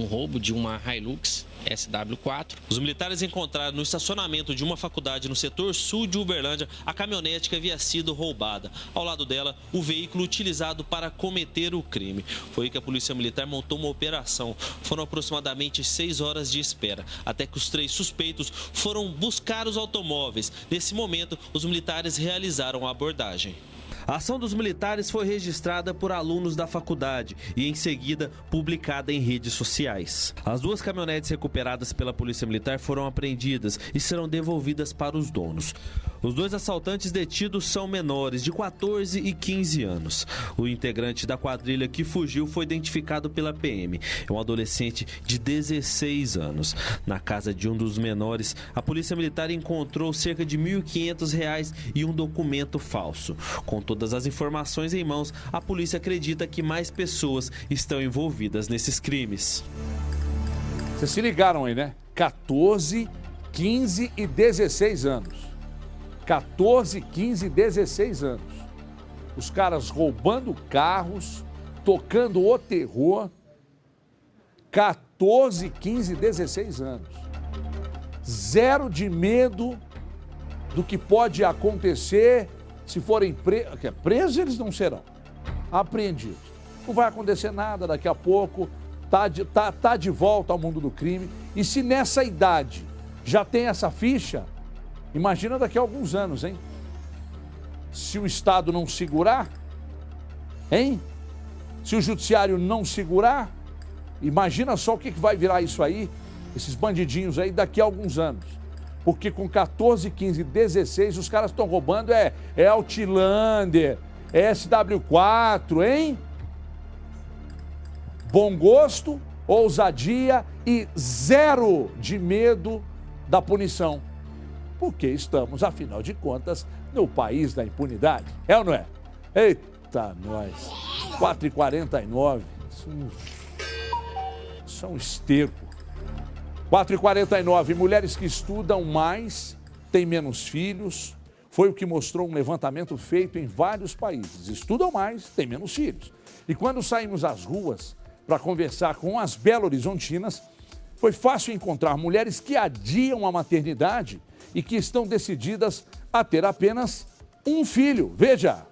roubo de uma Hilux SW4. Os militares encontraram no estacionamento de uma faculdade no setor sul de Uberlândia a caminhonete que havia sido roubada. Ao lado dela, o veículo utilizado para cometer o crime. Foi aí que a Polícia Militar montou uma operação. Foram aproximadamente 6 horas de espera, até que os 3 suspeitos foram buscar os automóveis. Nesse momento, os militares realizaram a abordagem. A ação dos militares foi registrada por alunos da faculdade e, em seguida, publicada em redes sociais. As 2 caminhonetes recuperadas pela Polícia Militar foram apreendidas e serão devolvidas para os donos. Os 2 assaltantes detidos são menores, de 14 e 15 anos. O integrante da quadrilha que fugiu foi identificado pela PM. É um adolescente de 16 anos. Na casa de um dos menores, a Polícia Militar encontrou cerca de R$ 1.500 e um documento falso. Com todas as informações em mãos, a polícia acredita que mais pessoas estão envolvidas nesses crimes. Vocês se ligaram aí, né? 14, 15 e 16 anos. 14, 15 e 16 anos. Os caras roubando carros, tocando o terror. 14, 15, 16 anos. Zero de medo do que pode acontecer se forem presos, eles não serão apreendidos. Não vai acontecer nada daqui a pouco, tá de volta ao mundo do crime. E se nessa idade já tem essa ficha, imagina daqui a alguns anos, hein? Se o Estado não segurar, hein? Se o judiciário não segurar, imagina só o que vai virar isso aí, esses bandidinhos aí daqui a alguns anos. Porque com 14, 15, 16, os caras estão roubando Outlander, SW4, hein? Bom gosto, ousadia e zero de medo da punição. Porque estamos, afinal de contas, no país da impunidade. É ou não é? Eita, nós. 4h49. Isso é um esterco. 4h49. Mulheres que estudam mais têm menos filhos. Foi o que mostrou um levantamento feito em vários países. Estudam mais, têm menos filhos. E quando saímos às ruas para conversar com as belo-horizontinas, foi fácil encontrar mulheres que adiam a maternidade e que estão decididas a ter apenas um filho. Veja!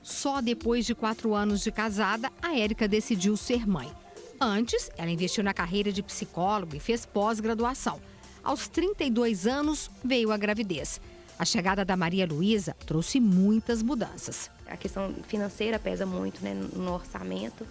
Só depois de 4 anos de casada, a Érica decidiu ser mãe. Antes, ela investiu na carreira de psicóloga e fez pós-graduação. Aos 32 anos, veio a gravidez. A chegada da Maria Luísa trouxe muitas mudanças. A questão financeira pesa muito, né, no orçamento.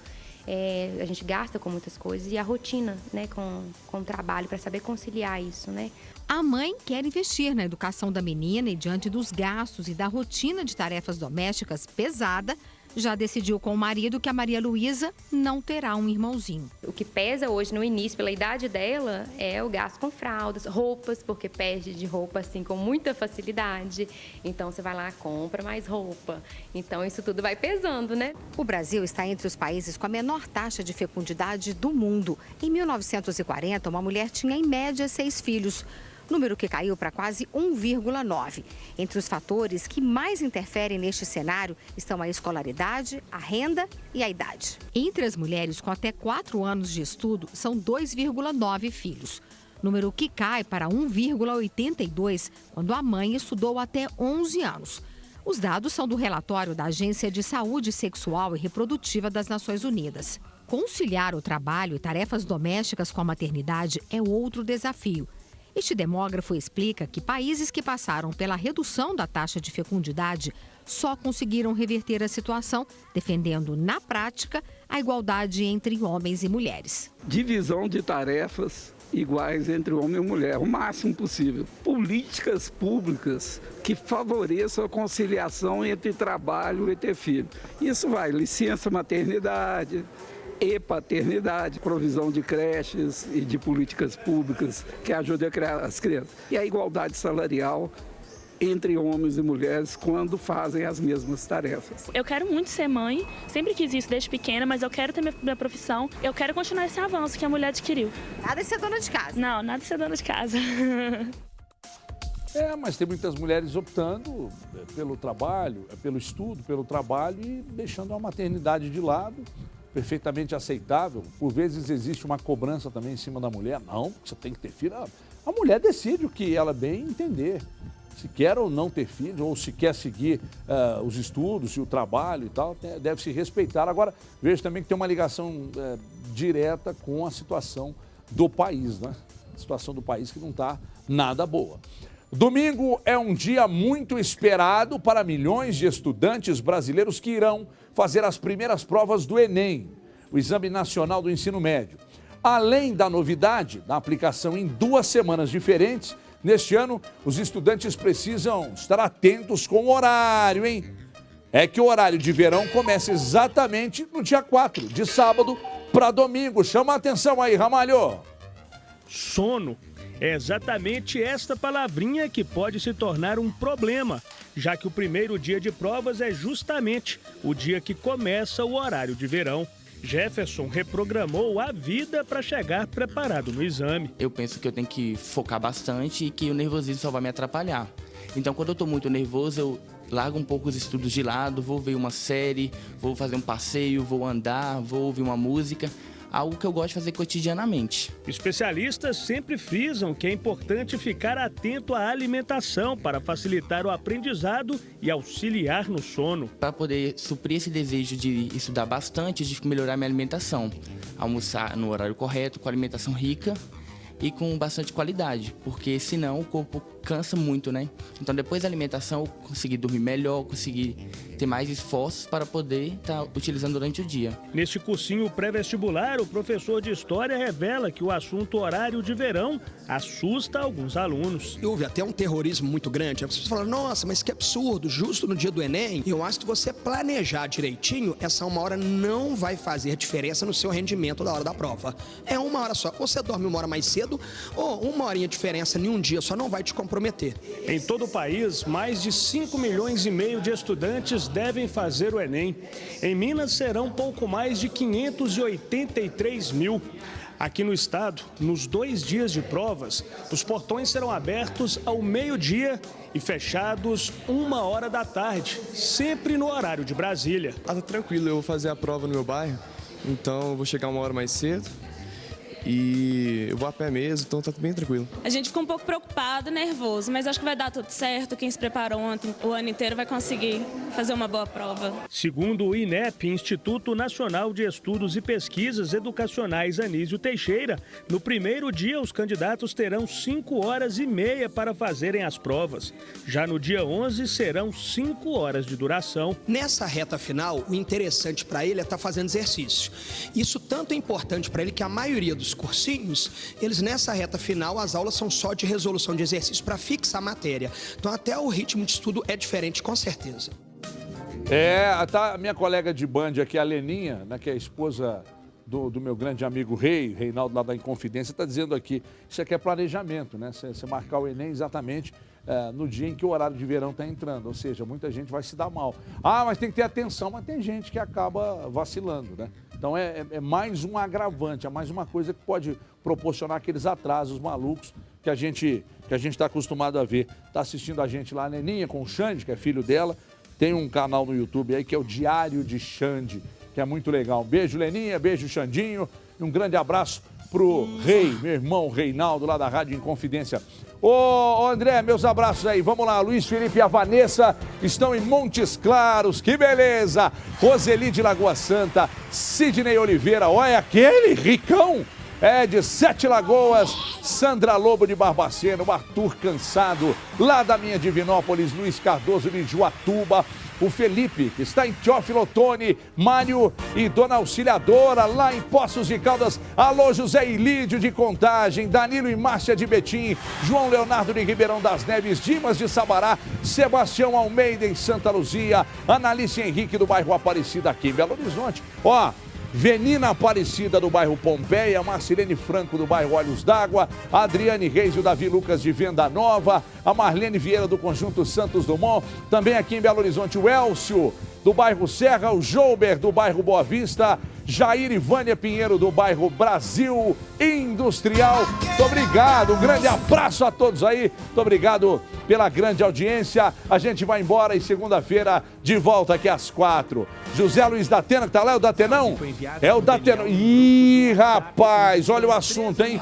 A gente gasta com muitas coisas e a rotina, né, com o trabalho, para saber conciliar isso, né? A mãe quer investir na educação da menina e, diante dos gastos e da rotina de tarefas domésticas pesada, já decidiu com o marido que a Maria Luísa não terá um irmãozinho. O que pesa hoje no início, pela idade dela, é o gasto com fraldas, roupas, porque perde de roupa assim com muita facilidade. Então você vai lá, compra mais roupa. Então isso tudo vai pesando, né? O Brasil está entre os países com a menor taxa de fecundidade do mundo. Em 1940, uma mulher tinha em média 6 filhos. Número que caiu para quase 1,9. Entre os fatores que mais interferem neste cenário estão a escolaridade, a renda e a idade. Entre as mulheres com até 4 anos de estudo, são 2,9 filhos. Número que cai para 1,82 quando a mãe estudou até 11 anos. Os dados são do relatório da Agência de Saúde Sexual e Reprodutiva das Nações Unidas. Conciliar o trabalho e tarefas domésticas com a maternidade é outro desafio. Este demógrafo explica que países que passaram pela redução da taxa de fecundidade só conseguiram reverter a situação, defendendo, na prática, a igualdade entre homens e mulheres. Divisão de tarefas iguais entre homem e mulher, o máximo possível. Políticas públicas que favoreçam a conciliação entre trabalho e ter filho. Isso vai, licença maternidade e paternidade, provisão de creches e de políticas públicas que ajudem a criar as crianças. E a igualdade salarial entre homens e mulheres quando fazem as mesmas tarefas. Eu quero muito ser mãe, sempre quis isso desde pequena, mas eu quero ter minha profissão, eu quero continuar esse avanço que a mulher adquiriu. Nada de ser dona de casa. Não, nada de ser dona de casa. Mas tem muitas mulheres optando pelo trabalho, pelo estudo, pelo trabalho e deixando a maternidade de lado. Perfeitamente aceitável. Por vezes existe uma cobrança também em cima da mulher. Não, você tem que ter filho. A mulher decide o que ela bem entender. Se quer ou não ter filho, ou se quer seguir os estudos e o trabalho e tal, deve se respeitar. Agora, vejo também que tem uma ligação direta com a situação do país, né? A situação do país que não está nada boa. Domingo é um dia muito esperado para milhões de estudantes brasileiros que irão fazer as primeiras provas do Enem, o Exame Nacional do Ensino Médio. Além da novidade da aplicação em 2 semanas diferentes, neste ano os estudantes precisam estar atentos com o horário, hein? É que o horário de verão começa exatamente no dia 4, de sábado para domingo. Chama a atenção aí, Ramalho. Sono. É exatamente esta palavrinha que pode se tornar um problema, já que o primeiro dia de provas é justamente o dia que começa o horário de verão. Jefferson reprogramou a vida para chegar preparado no exame. Eu penso que eu tenho que focar bastante e que o nervosismo só vai me atrapalhar. Então, quando eu estou muito nervoso, eu largo um pouco os estudos de lado, vou ver uma série, vou fazer um passeio, vou andar, vou ouvir uma música. Algo que eu gosto de fazer cotidianamente. Especialistas sempre frisam que é importante ficar atento à alimentação para facilitar o aprendizado e auxiliar no sono. Para poder suprir esse desejo de estudar bastante, de melhorar minha alimentação. Almoçar no horário correto, com alimentação rica e com bastante qualidade, porque senão o corpo cansa muito, né? Então depois da alimentação eu consegui dormir melhor, consegui ter mais esforços para poder estar utilizando durante o dia. Neste cursinho pré-vestibular, o professor de História revela que o assunto horário de verão assusta alguns alunos. Houve até um terrorismo muito grande. As pessoas falam, nossa, mas que absurdo, justo no dia do Enem. Eu acho que você planejar direitinho, essa 1 hora não vai fazer diferença no seu rendimento da hora da prova. É 1 hora só. Ou você dorme 1 hora mais cedo, ou 1 horinha de diferença em um dia só não vai te comprometer. Em todo o país, mais de 5,5 milhões de estudantes devem fazer o Enem. Em Minas, serão pouco mais de 583 mil. Aqui no estado, nos 2 dias de provas, os portões serão abertos ao meio-dia e fechados 1h da tarde, sempre no horário de Brasília. Tá tranquilo, eu vou fazer a prova no meu bairro, então eu vou chegar 1 hora mais cedo. E eu vou a pé mesmo, então tá bem tranquilo. A gente ficou um pouco preocupado, nervoso, mas acho que vai dar tudo certo. Quem se preparou ontem, o ano inteiro vai conseguir fazer uma boa prova. Segundo o INEP, Instituto Nacional de Estudos e Pesquisas Educacionais Anísio Teixeira, no primeiro dia os candidatos terão 5 horas e meia para fazerem as provas. Já no dia 11 serão 5 horas de duração. Nessa reta final, o interessante para ele é estar fazendo exercício. Isso tanto é importante para ele que a maioria dos cursinhos, eles nessa reta final, as aulas são só de resolução de exercícios para fixar a matéria. Então até o ritmo de estudo é diferente, com certeza. Tá a minha colega de Band aqui, a Leninha, né, que é a esposa do meu grande amigo Reinaldo lá da Inconfidência, está dizendo aqui, isso aqui é planejamento, né? Você marcar o Enem exatamente no dia em que o horário de verão está entrando, ou seja, muita gente vai se dar mal. Ah, mas tem que ter atenção, mas tem gente que acaba vacilando, né? Então é mais um agravante, é mais uma coisa que pode proporcionar aqueles atrasos malucos que a gente está acostumado a ver. Está assistindo a gente lá, a Neninha, com o Xande, que é filho dela. Tem um canal no YouTube aí que é o Diário de Xande, que é muito legal. Beijo, Leninha, beijo, Xandinho. E um grande abraço pro meu irmão Reinaldo, lá da Rádio Inconfidência. Ô, André, meus abraços aí. Vamos lá, Luiz Felipe e a Vanessa estão em Montes Claros, que beleza! Roseli de Lagoa Santa, Sidney Oliveira, olha aquele ricão! De 7 Lagoas, Sandra Lobo de Barbacena, o Arthur Cansado, lá da minha Divinópolis, Luiz Cardoso de Juatuba, o Felipe, que está em Teófilo Otoni, Mário e Dona Auxiliadora, lá em Poços de Caldas. Alô, José Ilídio de Contagem, Danilo e Márcia de Betim, João Leonardo de Ribeirão das Neves, Dimas de Sabará, Sebastião Almeida em Santa Luzia, Analice Henrique do bairro Aparecida aqui em Belo Horizonte. Venina Aparecida do bairro Pompeia, Marcilene Franco do bairro Olhos d'Água, a Adriane Reis e o Davi Lucas de Venda Nova, a Marlene Vieira do Conjunto Santos Dumont, também aqui em Belo Horizonte o Elcio do bairro Serra, o Jouber do bairro Boa Vista, Jair e Vânia Pinheiro do bairro Brasil Industrial. Muito obrigado, um grande abraço a todos aí, muito obrigado pela grande audiência. A gente vai embora e segunda-feira de volta aqui às 4. José Luiz Datena, que tá lá, é o Datenão? É o Datenão. Ih, rapaz, olha o assunto, hein?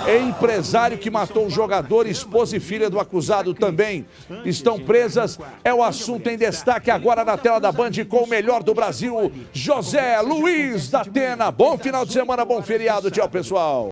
É empresário que matou o jogador, esposa e filha do acusado também estão presas. É o assunto em destaque agora na tela da Band com o melhor do Brasil, José Luiz Datena. Bom final de semana, bom feriado. Tchau, pessoal.